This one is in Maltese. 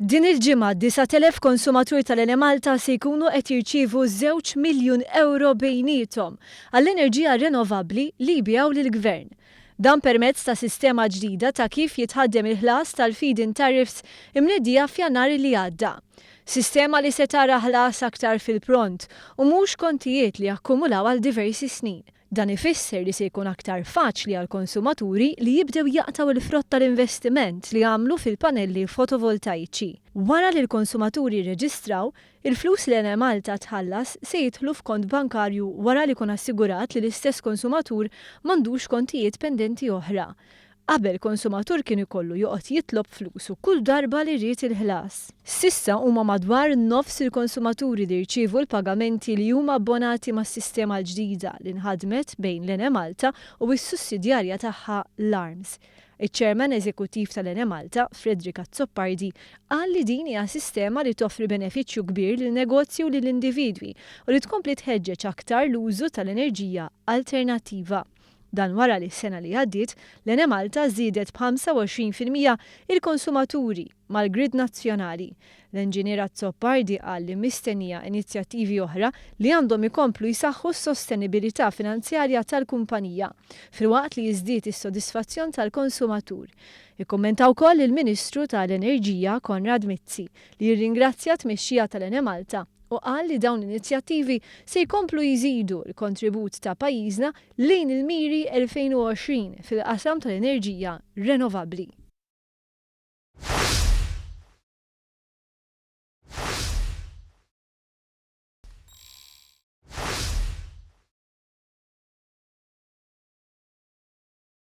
Din il-ġimgħa 9,000 konsumatur tal-Enemalta se jkunu qed jirċievu €2 miljun bejniethom għall-enerġija renovabbli li jbigħu lill-Gvern. Dan permezz ta' sistema ġdida ta' kif jitħaddem il-ħlas tal-feed-in tariffs imnedija f'Jannar li għadda. Sistema li se tara ħlas aktar fil-pront u mhux kontijiet li akkumulaw għal diversi snin. Dan ifisser li se jkun aktar faċli għal konsumaturi li jibdew jaqtaw il-frott tal-investiment li għamlu fil-panelli fotovoltaiċi. Wara li l-konsumaturi reġistraw, il-flus li Enemalta tħallas se jidħlu f'kont bankarju wara li kun assigurat li l-istess konsumatur m'għandux kontijiet pendenti oħra. Qabel konsumatur kien ikollu joqgħod jitlob flusu kull darba li jrid il-ħlas. Sissa huma madwar nofs il-konsumaturi li jirċievu l-pagamenti li huma abbonati mas-sistema l-ġdida li nħadmet bejn l-Enemalta u s-sussidjarja tagħha l-ARMS. Iċ-ċerman eżekuttiv tal-Enemalta, Fredrika Zoppardi, qal li din hija sistema li toffri benefiċċju kbir lin-negozju u lill-individwi u li tkompli tħeġġeġ aktar l-użu tal-enerġija alternattiva. Dan wara li s-sena li għaddiet, l-Enemalta żiedet b'25% il-konsumaturi mal-grid nazzjonali. L-Inġiniera Zoppardi qal li mistennija inizjattivi oħra li għandhom ikomplu jsaħħu s-sostenibilità finanzjarja tal-kumpanija filwaqt li jiżdied is-sodisfazzjon tal-konsumatur. Ikkummenta wkoll il-Ministru tal-Enerġija Konrad Mizzi li jirringrazzja tmexxija tal-Enemalta u qal li dawn l-inizjattivi se jkomplu jżidu l-kontribut ta' pajjiżna lejn il-miri 2020 fil-qasam tal-enerġija renovabbli.